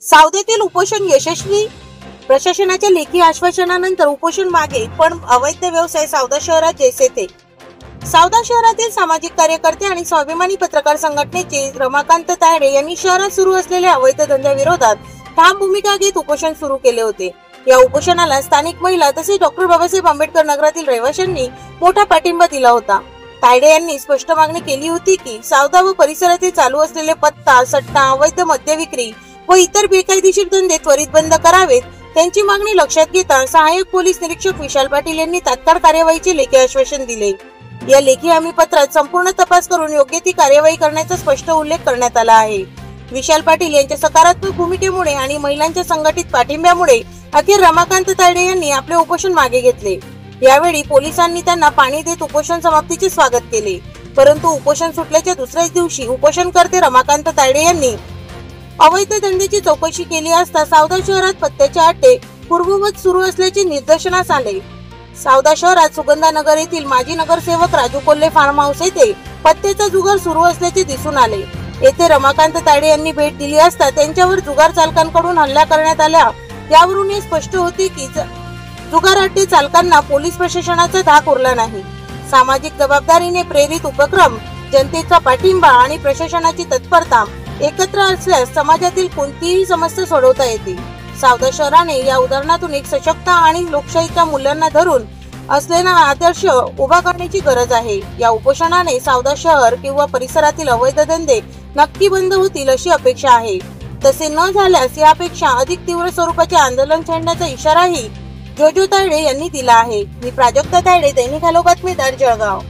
सावदेतील उपोषण यशस्वी, प्रशासनाच्या लेखी आश्वासनानंतर उपोषण मागे, पण अवैध व्यवसाय सावदा शहरात जैसे थे. सावदा शहरातील सामाजिक कार्यकर्ते आणि स्वाभिमानी पत्रकार संघटनेचे रमाकांत तायडे यांनी शहरात सुरू असलेल्या अवैध धंद्याविरोधात ठाम भूमिका घेत उपोषण सुरू केले होते. या उपोषणाला स्थानिक महिला तसेच डॉक्टर बाबासाहेब आंबेडकर नगरातील रहिवाशांनी मोठा पाठिंबा दिला होता. तायडे यांनी स्पष्ट मागणी केली होती की सावदा व परिसरातील चालू असलेले पत्ता, सट्टा, अवैध मद्य विक्री व इतर बेकायदेशीर धंदे त्वरित बंद करावेत. त्यांची मागणी लक्षात घेता सहाय्यक पोलीस निरीक्षक विशाल पाटील यांनी तात्काळ कार्यवाहीचे लेखी आश्वासन दिले. या लेखी हमी पत्रात संपूर्ण तपास करून योग्य ती कार्यवाही करण्याचा स्पष्ट उल्लेख करण्यात आला आहे. विशाल पाटील यांच्या सकारात्मक भूमिकेमुळे आणि महिलांच्या संघटित पाठिंब्यामुळे अखेर रमाकांत तायडे यांनी आपले उपोषण मागे घेतले. यावेळी पोलिसांनी त्यांना पाणी देत उपोषण समाप्तीचे स्वागत केले. परंतु उपोषण सुटल्याच्या दुसऱ्याच दिवशी उपोषणकर्ते रमाकांत तायडे यांनी अवैध धंद्याची चौकशी केली असता सावदा शहरात पत्त्याचे अड्डे पूर्ववत सुरू असल्याचे निदर्शनास आले. सावदा शहरात सुगंधानगर येथील माजी नगरसेवक राजू कोल्हे फार्म हाऊस येथे पत्त्याचा जुगार सुरू असल्याचे दिसून आले. येथे रमाकांत तायडे यांनी भेट दिली असता त्यांच्यावर जुगार चालकांकडून हल्ला करण्यात आला. यावरून हे स्पष्ट होते की जुगार अड्डे चालकांना पोलीस प्रशासनाचा धाक उरला नाही. सामाजिक जबाबदारीने प्रेरित उपक्रम, जनतेचा पाठिंबा आणि प्रशासनाची तत्परता एकत्र असल्यास समाजातील कोणतीही समस्या सोडवता येते. सावदा शहराने या उदाहरणातून एक सशक्त आणि लोकशाहीच्या मूल्यांना धरून असलेला आदर्श उभा करण्याची गरज आहे. या उपोषणाने सावदा शहर किंवा परिसरातील अवैध धंदे नक्की बंद होतील अशी अपेक्षा आहे. तसे न झाल्यास यापेक्षा अधिक तीव्र स्वरूपाचे आंदोलन छेडण्याचा इशाराही जोजो तायडे यांनी दिला आहे. मी प्राजक्ता तायडे, दैनिक हॅलो बातमीदार, जळगाव.